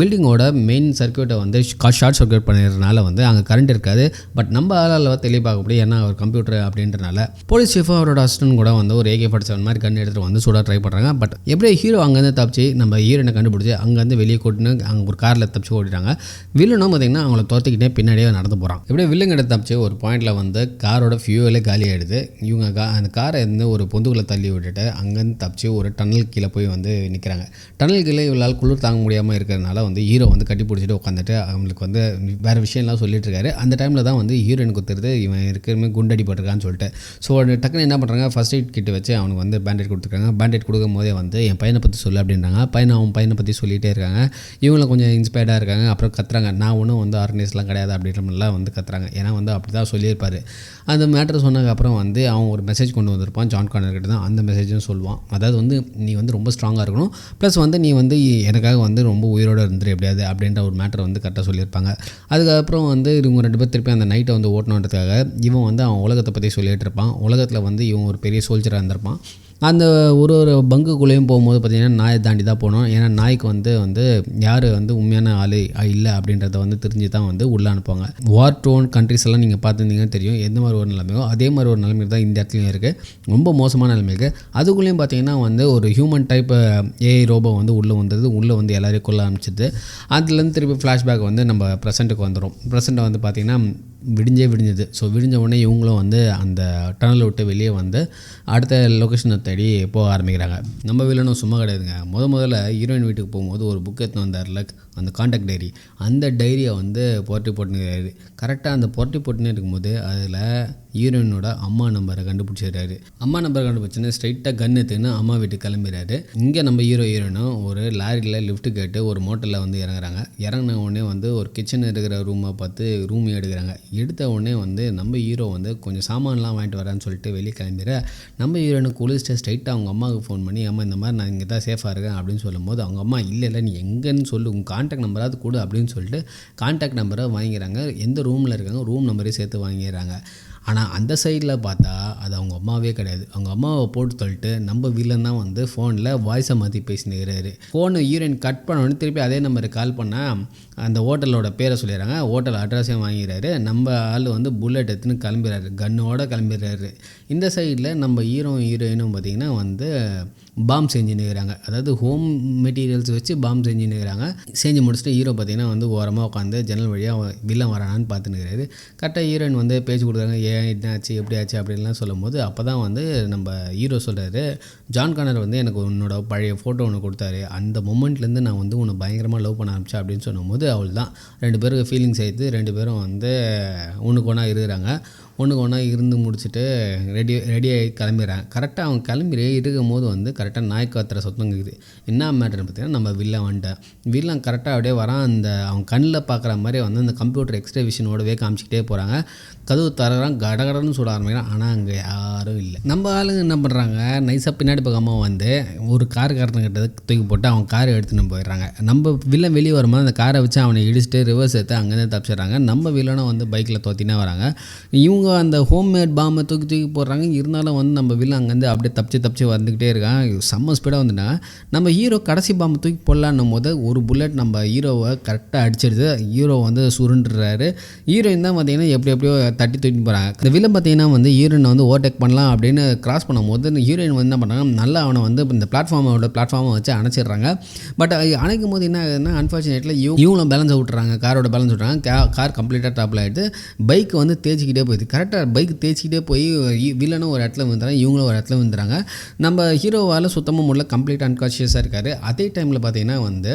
பில்டிங்கோட மெயின் சர்க்யூட்டை வந்து ஷார்ட் சர்க்யூட் பண்ணிடுறதுனால வந்து அங்கே கரண்ட் இருக்காது. பட் நம்ம ஆளால் தெளிவாக பார்க்க முடியும், ஏன்னா அவர் கம்ப்யூட்டர் அப்படின்றனால. போலீஸ் சீஃப் அவரோட அசிஸ்டன்ட் கூட வந்து ஒரு AK-47 மாதிரி கண் எடுத்துகிட்டு வந்து சுட ட்ரை பண்ணுறாங்க. பட் எப்படியே ஹீரோ அங்கேருந்து தப்பிச்சு நம்ம ஹீரோனை கண்டுபிடிச்சி அங்கே வெளியே கூட்டின்னு அங்கே ஒரு காரில் தப்பிச்சு ஓடிட்டாங்க. வில்லனும் பார்த்திங்கன்னா அவங்கள தோற்றிக்கிட்டே பின்னாடியே நடந்து போகிறான். எப்படியே வில்லன் கிட்ட தப்பிச்சு ஒரு பாயிண்டில் வந்து காரோட ஃபியூவலே காலி ஆகிடுது. இவங்க அந்த காரை இருந்து ஒரு பொந்துக்குள்ளே தள்ளி விட்டுட்டு அங்கேருந்து தப்பிச்சு ஒரு டன்னல் கீழே போய் வந்து நிற்கிறாங்க. டன்னல் கீழே இவ்வளோ குளிர் தாங்க முடியாமல் இருக்கிறதுனால வந்து ஹீரோ வந்து கட்டி பிடிச்சிட்டு உட்காந்துட்டு அவங்களுக்கு வந்து வேறு விஷயம்லாம் சொல்லிட்டு இருக்காரு. அந்த டைமில் தான் வந்து ஹீரோயினுக்கு ஒத்துருது இவன் இருக்கிறமே குண்டடி போட்டிருக்கான்னு சொல்லிட்டு. ஸோ டக்குன்னு என்ன பண்ணுறாங்க, ஃபர்ஸ்ட் எய்ட் கிட்ட வச்சு அவனுக்கு வந்து பேண்டேட் கொடுத்துருக்காங்க. பேண்டேட் கொடுக்கும் போதே வந்து என் பையனை பற்றி சொல்லு அப்படின்றாங்க. அவன் பையனை பற்றி சொல்லிகிட்டே இருக்காங்க. இவங்களும் கொஞ்சம் இன்ஸ்பயர்டாக இருக்காங்க. அப்புறம் கத்துறாங்க, நான் ஒன்றும் வந்து ஆர்கனைஸ்லாம் கிடையாது அப்படின்ற மாதிரிலாம் வந்து கத்துறாங்க. ஏன்னா வந்து அப்படி தான் சொல்லியிருப்பார். அந்த மேட்ரு சொன்னதுக்கப்புறம் வந்து அவன் ஒரு மெசேஜ் கொண்டு வந்திருப்பான் ஜான் கானர்கிட்ட தான். அந்த மெசேஜும் சொல்லுவான், அதாவது வந்து நீ வந்து ரொம்ப ஸ்ட்ராங்காக இருக்கணும், ப்ளஸ் வந்து நீ வந்து எனக்காக வந்து ரொம்ப உயிரோடு இருந்துரு எப்படியாது அப்படின்ற ஒரு மேட்டரை வந்து கரெக்டாக சொல்லியிருப்பாங்க. அதுக்கப்புறம் வந்து இவங்க 2 பேர் திருப்பி அந்த நைட்டை வந்து ஓட்டணுன்றதுக்காக இவன் வந்து அவன் உலகத்தை பற்றி சொல்லிகிட்டு இருப்பான். உலகத்தில் வந்து இவன் ஒரு பெரிய சோல்ஜராக இருந்திருப்பான். அந்த ஒரு பங்குக்குள்ளேயும் போகும்போது பார்த்திங்கன்னா நாயை தாண்டி தான் போனோம். ஏன்னா நாய்க்கு வந்து யார் வந்து உண்மையான ஆள் இல்லை அப்படின்றத வந்து தெரிஞ்சு தான் வந்து உள்ளே அனுப்புவாங்க. வார் டோன் கண்ட்ரிஸ் எல்லாம் நீங்கள் பார்த்துருந்தீங்கன்னு தெரியும் எந்த மாதிரி ஒரு நிலைமையோ அதே மாதிரி ஒரு நிலைமை தான் இந்த இடத்துலையும் இருக்குது. ரொம்ப மோசமான நிலைமை இருக்குது. அதுக்குள்ளேயும் பார்த்திங்கன்னா வந்து ஒரு ஹியூமன் டைப் AI ரோபோ வந்து உள்ளே வந்தது. உள்ளே வந்து எல்லாரையும் கொள்ள ஆரம்பிச்சிது. அதுலேருந்து திருப்பி ஃப்ளாஷ்பேக் வந்து நம்ம ப்ரெசென்ட்டுக்கு வந்துடும். ப்ரெசென்ட்டை வந்து பார்த்திங்கன்னா விடிஞ்சது. ஸோ விடிஞ்ச உடனே இவங்களும் வந்து அந்த டனலை விட்டு வெளியே வந்து அடுத்த லொக்கேஷனை தேடி போக ஆரம்பிக்கிறாங்க. நம்ம வில்லனும் சும்மா கிடையாதுங்க. முதல்ல ஹீரோயின் வீட்டுக்கு போகும்போது ஒரு புக் எடுத்து வந்தார்ல, அந்த காண்டாக்ட் டைரி, அந்த டைரியை வந்து புரட்டி போட்டுன்னு கரெக்டாக அந்த புரட்டி போட்டுன்னு இருக்கும்போது அதில் ஹீரோயினோட அம்மா நம்பரை கண்டுபிடிச்சிடுறாரு. அம்மா நம்பரை கண்டுபிடிச்சுன்னு ஸ்ட்ரைட்டாக கன் எடுத்துன்னு அம்மா வீட்டுக்கு கிளம்பிடுறாரு. இங்கே நம்ம ஹீரோயினும் ஒரு லாரியில் லிஃப்ட்டு கேட்டு ஒரு மோட்டலில் வந்து இறங்குறாங்க. இறங்கின உடனே வந்து ஒரு கிச்சன் இருக்கிற ரூமை பார்த்து ரூம் எடுக்கிறாங்க. எடுத்த உடனே வந்து நம்ம ஹீரோ வந்து கொஞ்சம் சாமான்லாம் வாங்கிட்டு வரான்னு சொல்லிட்டு வெளியே கிளம்பிடுற. நம்ம ஹீரோனுக்கு குளிச்சுட்டு ஸ்ட்ரைட்டாக அவங்க அம்மாவுக்கு ஃபோன் பண்ணி அம்மா இந்த மாதிரி நான் இங்கே தான் சேஃபாக இருக்கேன் அப்படின்னு சொல்லும்போது அவங்க அம்மா இல்லை நீ எங்கன்னு சொல்லு, உங்கள் கான்டாக்ட் நம்பராவது கொடு அப்படின்னு சொல்லிட்டு கான்டாக்ட் நம்பரை வாங்கிக்கிறாங்க. எந்த ரூமில் இருக்காங்க ரூம் நம்பரையும் சேர்த்து வாங்கிடுறாங்க. ஆனால் அந்த சைடில் பார்த்தா அது அவங்க அம்மாவே கிடையாது. அவங்க அம்மாவை போட்டு தள்ளிட்டு நம்ம வில்லன் தான் வந்து ஃபோனில் வாய்ஸை மாற்றி பேசினுக்கிறாரு. ஃபோனு ஹீரோயின் கட் பண்ணோன்னு திருப்பி அதே நம்பருக்கு கால் பண்ணால் அந்த ஹோட்டலோட பேரை சொல்லிடுறாங்க. ஹோட்டல் அட்ரஸையும் வாங்கிறாரு. நம்ம ஆள் வந்து புல்லட் எடுத்துன்னு கிளம்பிடுறாரு, கன்னோட கிளம்பிடுறாரு. இந்த சைடில் நம்ம ஹீரோயினும் பார்த்திங்கன்னா வந்து பாம் செஞ்சுன்னுக்கிறாங்க. அதாவது ஹோம் மெட்டீரியல்ஸ் வச்சு பாம் செஞ்சுன்னுக்கிறாங்க. செஞ்சு முடிச்சுட்டு ஹீரோ பார்த்திங்கன்னா வந்து ஓரமாக உட்காந்து ஜன்னல் வழியாக வில்லன் வரானான்னு பார்த்துன்னுக்கிறாரு. கரெக்டாக ஹீரோயின் வந்து பேச்சு கொடுக்குறாங்க, ஏன் என்ன ஆச்சு எப்படி ஆச்சு அப்படின்லாம் சொல்லும் போது அப்போ தான் வந்து நம்ம ஹீரோ சொல்கிறாரு, ஜான் கானர் வந்து எனக்கு உன்னோட பழைய ஃபோட்டோ ஒன்று கொடுத்தாரு, அந்த மொமெண்ட்லேருந்து நான் வந்து உன்னை பயங்கரமாக லவ் பண்ண ஆரம்பிச்சேன் அப்படின்னு சொல்லும்போது அவள் தான் 2 பேருக்கு ஃபீலிங்ஸ் ஆகிடுது. 2 பேரும் வந்து ஒன்றுக்கு ஒன்றா இருக்கிறாங்க. ஒன்றுக்கு ஒன்றா இருந்து முடிச்சுட்டு ரெடியாகி கிளம்பிடுறாங்க. கரெக்டாக அவங்க கிளம்பி இருக்கும் போது வந்து கரெக்டாக நாய் காத்துற சத்தம் கேட்குது. என்ன மேட்டர்னு பார்த்தீங்கன்னா நம்ம வில்லன் வந்துட்டேன். வில்லன் கரெக்டாக அப்படியே வரான். அந்த அவங்க கண்ணில் பார்க்குற மாதிரி வந்து அந்த கம்ப்யூட்டர் எக்ஸ்ட்ரா விஷனோடவே காமிச்சிக்கிட்டே போகிறாங்க. கதவு தரறான், கடகடன்னு சொல்ல ஆரம்பிக்கிறான். ஆனால் அங்கே யாரும் இல்லை. நம்ம ஆளுங்க என்ன பண்ணுறாங்க, நைஸாக பின்னாடி பக்கமாக வந்து ஒரு காருக்காரங்கிட்ட தூக்கி போட்டு அவன் காரை எடுத்துன்னு போயிடுறாங்க. நம்ம வில்லன் வெளியே வரும்போது அந்த காரை வச்சு அவனை இடிச்சுட்டு ரிவர்ஸ் எடுத்து அங்கேருந்து தப்பிச்சிடுறாங்க. நம்ம வில்லனும் வந்து பைக்கில் தோத்தினே வராங்க. இவங்க அந்த ஹோம்மேட் பாம்பை தூக்கி போடுறாங்க. இருந்தாலும் வந்து நம்ம வில்லன் அங்கேருந்து அப்படியே தப்பிச்சு வந்துக்கிட்டே இருக்கான். செம்ம ஸ்பீடாக வந்துட்டா நம்ம ஹீரோ கடைசி பாம்பை தூக்கி போடலான்னும் போது ஒரு புல்லட் நம்ம ஹீரோவை கரெக்டாக அடிச்சிடுது. ஹீரோ வந்து சுருண்டுறாரு. ஹீரோயின் தான் பார்த்தீங்கன்னா எப்படியோ தட்டி தூக்கி போகிறாங்க. இந்த வில்லன் பார்த்தீங்கன்னா வந்து ஹீரோயினை வந்து ஓவர்டேக் பண்ணலாம் அப்படின்னு கிராஸ் பண்ணும்போது ஹீரோயின் வந்து என்ன பண்ணுறாங்க, நல்லா அவனை வந்து இந்த பிளாட்ஃபார்மை வச்சு அணைச்சிடுறாங்க. பட் அணைக்கும் போது என்ன ஆகுதுன்னா அன்ஃபார்ச்சுனேட்லி இவங்களும் பேலன்ஸை விட்டுறாங்க, காரோட பேலன்ஸ் விட்டுறாங்க. கார் கம்ப்ளீட்டாக டாப்பில் ஆகிடுது. பைக் வந்து தேய்ச்சிக்கிட்டே போயிடுது. கரெக்டாக பைக் தேய்ச்சிக்கிட்டே போய் வில்லனும் ஒரு இடத்துல வந்துடுறாங்க, இவங்களும் ஒரு இடத்துல வந்துடுறாங்க. நம்ம ஹீரோவால் சுத்தமாக முடியல, கம்ப்ளீட் அன்கான்ஷியஸாக இருக்கார். அதே டைமில் பார்த்தீங்கன்னா வந்து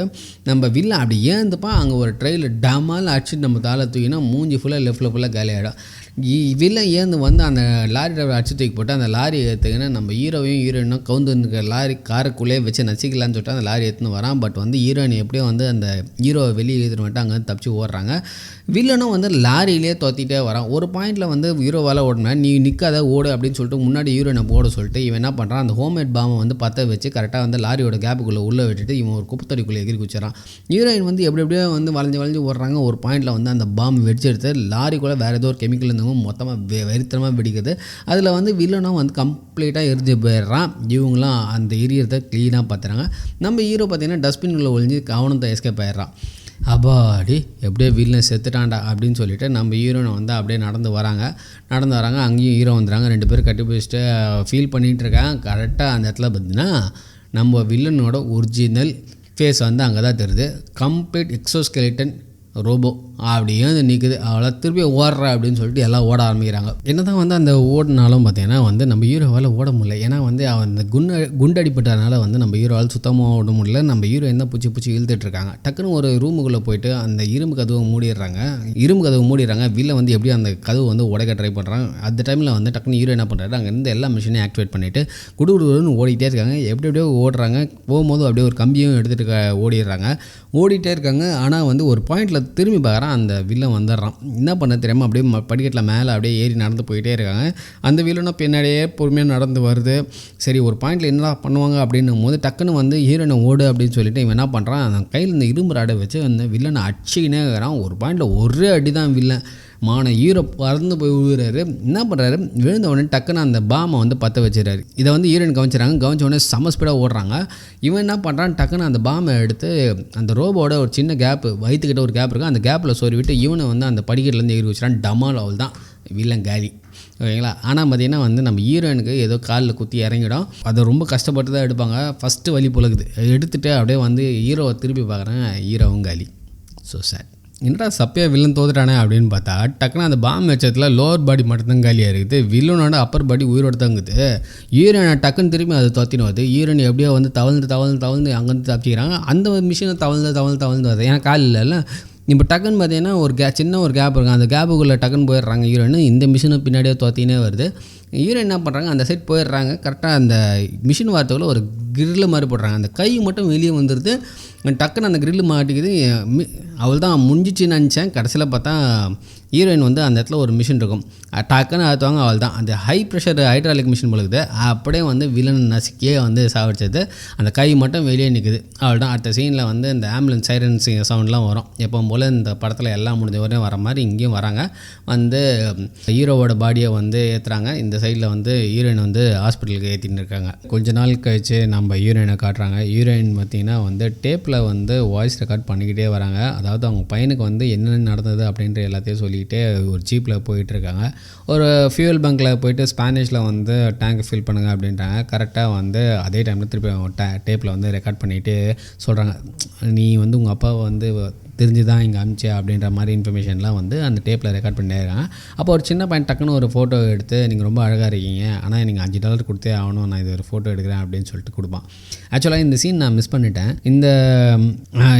நம்ம வில்லன் அப்படி ஏந்துப்பா அங்கே ஒரு ட்ரெயில் டமால் அடிச்சுட்டு நம்ம தாளை தூக்கினா மூஞ்சி ஃபுல்லாக லெஃப்டில் ஃபுல்லாக காலி ஆகிடும். வில்லன் ஏந்து வந்து அந்த லாரி டிரைவர் அடிச்சு தூக்கி போட்டு அந்த லாரி ஏற்றுக்கினா நம்ம ஹீரோயினும் கவுந்து இருக்க லாரி காருக்குள்ளே வச்சு நச்சிக்கலான்னு சொல்லிட்டு அந்த லாரி எடுத்துன்னு வரான். பட் வந்து ஹீரோயின் எப்படியோ வந்து அந்த ஹீரோவை வெளியே ஏற்றுட்டு வந்துட்டு அங்கே தப்பிச்சு ஓடுறாங்க. வில்லனும் வந்து லாரியிலே தோத்திட்டே வரான். ஒரு பாயிண்டில் வந்து ஹீரோவால் ஓடினா நீ நிற்காத ஓடு அப்படின்னு சொல்லிட்டு முன்னாடி ஹீரோயினை போட சொல்லிட்டு இவன் என்ன பண்ணுறான், அந்த ஹோம்மேட் பாம்பை வந்து பற்ற வச்சு கரெக்டாக வந்து லாரியோட கேப்புக்குள்ளே உள்ளே விட்டுட்டு இவன் ஒரு குப்பத்தடிக்குள்ளே எகிரி குச்சிடறான். ஹீரோயின் வந்து எப்படியோ வந்து வளைஞ்சு ஓடுறாங்க. ஒரு பாயிண்டில் வந்து அந்த பாம்பு வெடிச்சு எடுத்து லாரிக்குள்ளே வேறு ஏதோ ஒரு கெமிக்கல் இருந்தவங்க மொத்தமாக வெறித்தனமாக வெடிக்குது. அதில் வந்து வில்லனும் வந்து கம்ப்ளீட்டாக எரிஞ்சு போயிடுறான். இவங்களாம் அந்த எரியறதை க்ளீனாக பார்த்துறாங்க. நம்ம ஹீரோ பார்த்தீங்கன்னா டஸ்ட்பின்குள்ளே ஒழிஞ்சு அவனும் தான் எஸ்கேப் ஆயிடுறான். அப்பாடி எப்படியே வில்லன் செத்துட்டான்டா அப்படின்னு சொல்லிட்டு நம்ம ஹீரோனை வந்து அப்படியே நடந்து வராங்க. அங்கேயும் ஹீரோ வந்துடுறாங்க. 2 பேரும் கட்டி பிடிச்சிட்டு ஃபீல் பண்ணிகிட்டு இருக்காங்க. கரெக்டாக அந்த இடத்துல பார்த்தீங்கன்னா நம்ம வில்லனோட ஒரிஜினல் ஃபேஸ் வந்து அங்கே தான் தெரியுது. கம்ப்ளீட் எக்ஸோஸ்கெலிட்டன் ரோபோ அப்படியே வந்து நிற்குது. அவளை திருப்பி ஓடுறா அப்படின்னு சொல்லிட்டு எல்லாம் ஓட ஆரம்பிக்கிறாங்க. என்ன தான் வந்து அந்த ஓடினாலும் பார்த்தீங்கன்னா வந்து நம்ம ஹீரோவால் ஓட முடியல. ஏன்னா வந்து அவன் அந்த குண்டடிப்பட்டதுனால வந்து நம்ம ஹீரோவால் சுத்தமாக ஓட முடியல. நம்ம ஹீரோ என்ன பூச்சி இழுத்துட்ருக்காங்க. டக்குன்னு ஒரு ரூமுக்குள்ளே போயிட்டு அந்த இரும்பு கதவை மூடிடுறாங்க. வில்ல வந்து எப்படியும் அந்த கதவு வந்து உடைக்க ட்ரை பண்ணுறாங்க. அந்த டைமில் வந்து டக்குன்னு ஹீரோ என்ன பண்ணுறாரு, அங்கேருந்து எல்லா மிஷினையும் ஆக்டிவேட் பண்ணிவிட்டு குடுன்னு ஓடிக்கிட்டே இருக்காங்க. எப்படியோ ஓடுறாங்க. போகும்போது அப்படியே ஒரு கம்பியும் எடுத்துகிட்டு ஓடிட்டே இருக்காங்க. ஆனால் வந்து ஒரு பாயிண்டில் திரும்பி பார்க்குறான், அந்த வில்லன் வந்துடுறான். என்ன பண்ண தெரியாமல் அப்படியே படிக்கட்டில் மேலே அப்படியே ஏறி நடந்து போயிட்டே இருக்காங்க. அந்த வில்லனும் பின்னாடியே பொறுமையாக நடந்து வருது. சரி ஒரு பாயிண்டில் என்ன பண்ணுவாங்க அப்படின்னும் போது டக்குன்னு வந்து ஹீரோனை ஓடு அப்படின்னு சொல்லிட்டு இவன் என்ன பண்ணுறான், அந்த கையில் இந்த இரும்பு ராடை வச்சு அந்த வில்லனை அடிச்சுக்கினே இருக்கிறான். ஒரு பாயிண்டில் ஒரே அடி தான் வில்லன் ஹீரோ பறந்து போய் விழுகிறாரு. என்ன பண்ணுறாரு, விழுந்த உடனே டக்குன்னு அந்த பாமை வந்து பற்ற வச்சுறாரு. இதை வந்து ஹீரோயின் கவனிச்ச உடனே செம ஸ்பீடாக ஓடுறாங்க. இவன் என்ன பண்ணுறான், டக்குன்னு அந்த பாமை எடுத்து அந்த ரோபோட ஒரு சின்ன கேப்பு வயிற்றுக்கிட்ட ஒரு கேப் இருக்குது, அந்த கேப்பில் சொறி விட்டு இவனை வந்து அந்த படிக்கட்டிலேருந்து ஏறி வச்சுறான். டமால் அவள் தான் வில்லன் காலி. ஓகேங்களா. ஆனால் பார்த்தீங்கன்னா வந்து நம்ம ஹீரோயினுக்கு ஏதோ காலில் குத்தி இறங்கிடும். அதை ரொம்ப கஷ்டப்பட்டு தான் எடுப்பாங்க. ஃபஸ்ட்டு வலி பொழுகுது. எடுத்துகிட்டு அப்படியே வந்து ஹீரோவை திருப்பி பார்க்குறேன், ஹீரோவும் காலி. ஸோ சார் என்னடா சப்பையாக வில்லன் தோத்துட்டானே அப்படின்னு பார்த்தா டக்குன்னு அந்த பாம்பு வச்சத்தில் லோவர் பாடி மட்டும்தான் காலியாக இருக்குது. வில்லனோட அப்பர் பாடி உயிரோடு தங்குது. ஹீரோனை டக்குன்னு திரும்பி அது தோத்தின்னு வருது. ஹீரோன் எப்படியோ வந்து தவழ்ந்து அங்கேருந்து தப்பிக்கிறாங்க. அந்த மிஷினை தவழ்ந்து வருது. ஏன்னா கால் இல்லைல்ல. இப்போ டக்குன்னு பார்த்தீங்கன்னா ஒரு சின்ன ஒரு கேப் இருக்குது. அந்த கேப்புக்குள்ளே டக்குன்னு போயிடுறாங்க ஹீரோயின். இந்த மிஷினை பின்னாடியே தோத்தினே வருது. ஹீரோயின் என்ன பண்ணுறாங்க, அந்த சைட் போயிடுறாங்க. கரெக்டாக அந்த மிஷின் வாரத்துக்குள்ளே ஒரு கிரில் மாதிரி போடுறாங்க. அந்த கை மட்டும் வெளியே வந்துடுது. டக்குன்னு அந்த கிரில் மாட்டிக்குது. அவள் தான் முடிஞ்சிச்சின்னு நினச்சேன். கடைசியில் பார்த்தா ஹீரோயின் வந்து அந்த இடத்துல ஒரு மிஷின் இருக்கும், டக்குன்னு அழுத்துவாங்க, அவள் தான் அந்த ஹை ப்ரெஷர் ஹைட்ராலிக் மிஷின் பொழுது அப்படியே வந்து வில்லன் நசுக்கியே வந்து சாவடிச்சது. அந்த கை மட்டும் வெளியே நிற்குது, அவள் தான். அடுத்த சீனில் வந்து இந்த ஆம்புலன்ஸ் சைரன் சவுண்ட்லாம் வரும். எப்போ போல் இந்த படத்தில் எல்லாம் முடிஞ்ச வரையும் வர மாதிரி இங்கேயும் வராங்க. வந்து ஹீரோவோட பாடியை வந்து ஏற்றுறாங்க. இந்த சைடில் வந்து ஹீரோயின் வந்து ஹாஸ்பிட்டலுக்கு ஏற்றின்னு இருக்காங்க. கொஞ்ச நாள் கழிச்சு நம்ம ஹீரோயினை காட்டுறாங்க. ஹீரோயின் பார்த்திங்கன்னா வந்து டேப்பில் வந்து வாய்ஸ் ரெக்கார்ட் பண்ணிக்கிட்டே வராங்க. அதாவது அவங்க பையனுக்கு வந்து என்னென்ன நடந்தது அப்படின்ற எல்லாத்தையும் சொல்லி ஒரு ஜீப்பில் போயிட்டுருக்காங்க. ஒரு ஃபியூல் பங்க்கில் போயிட்டு ஸ்பானிஷில் வந்து டேங்க் ஃபில் பண்ணுங்க அப்படின்றாங்க. கரெக்டாக வந்து அதே டைமில் திருப்பி டேப்பில் வந்து ரெக்கார்ட் பண்ணிகிட்டு சொல்கிறாங்க, நீ வந்து உங்கள் அப்பாவை வந்து தெரிஞ்சு தான் இங்கே அமிச்சே அப்படின்ற மாதிரி இன்ஃபர்மேஷன்லாம் வந்து அந்த டேப்பில் ரெக்கார்ட் பண்ணியிருக்காங்க. அப்போ ஒரு சின்ன பையன் டக்குன்னு ஒரு ஃபோட்டோ எடுத்து, நீங்கள் ரொம்ப அழகாக இருக்கீங்க, ஆனால் நீங்கள் $5 கொடுத்தே ஆகணும், நான் இது ஒரு ஃபோட்டோ எடுக்கிறேன் அப்படின்னு சொல்லிட்டு கொடுப்பான். ஆக்சுவலாக இந்த சீன் நான் மிஸ் பண்ணிட்டேன். இந்த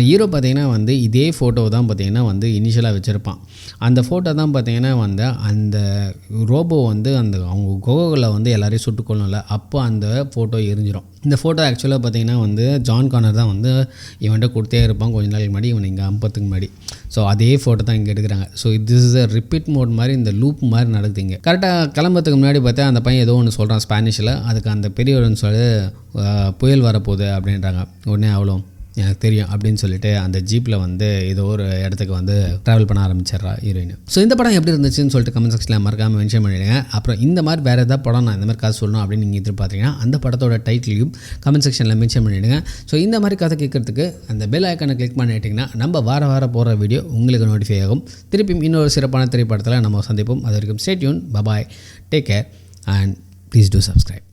ஹீரோ பார்த்திங்கன்னா வந்து இதே ஃபோட்டோ தான் பார்த்திங்கன்னா வந்து இனிஷியலாக வச்சுருப்பான். அந்த ஃபோட்டோ தான் பார்த்திங்கன்னா வந்து அந்த ரோபோ வந்து அந்த அவங்க கோகோவில் வந்து எல்லாரையும் சுட்டுக்கொள்ளல, அப்போ அந்த ஃபோட்டோ எரிஞ்சிடும். இந்த ஃபோட்டோ ஆக்சுவலாக பார்த்திங்கன்னா வந்து ஜான் கானர் தான் வந்து இவன்கிட்ட கொடுத்தே இருப்பான் கொஞ்ச நாளைக்கு முன்னாடி, இவன் இங்கே 50க்கு முன்னாடி. ஸோ அதே ஃபோட்டோ தான் இங்கே எடுக்கிறாங்க. So this is a repeat mode மாதிரி, இந்த லூப் மாதிரி நடக்குதுங்க. கரெக்டாக கிளம்புறதுக்கு முன்னாடி பார்த்தா அந்த பையன் ஏதோ ஒன்று சொல்கிறான் ஸ்பானிஷில். அதுக்கு அந்த பெரியவர்னு சொல்லி புயல் வரப்போகுது அப்படின்றாங்க. உடனே அவ்வளோ எனக்கு தெரியும் அப்படின்னு சொல்லிட்டு அந்த ஜீப்பில் வந்து ஏதோ ஒரு இடத்துக்கு வந்து ட்ராவல் பண்ண ஆரம்பிச்சிடுறா ஹீரோயின். ஸோ இந்த படம் எப்படி இருந்துச்சுன்னு சொல்லிட்டு கமெண்ட் செக்ஷனில் மறக்காமல் மென்ஷன் பண்ணிவிடுங்க. அப்புறம் இந்த மாதிரி வேறு ஏதாவது படம் நான் இந்த மாதிரி கதை சொல்லணும் அப்படின்னு நீங்கள் எதிர்பார்த்தீங்கன்னா அந்த படத்தோட டைட்டிலையும் கமெண்ட் செக்ஷனில் மென்ஷன் பண்ணிவிடுங்க. ஸோ இந்த மாதிரி கதை கேட்குறதுக்கு அந்த பெல் ஐக்கானை கிளிக் பண்ணிட்டீங்கன்னா நம்ம வாரம் போகிற வீடியோ உங்களுக்கு நோட்டிஃபை ஆகும். திருப்பியும் இன்னொரு சிறப்பான திரைப்படத்தில் நம்ம சந்திப்போம். அது வரைக்கும் stay tune, bye bye, take care and please do subscribe.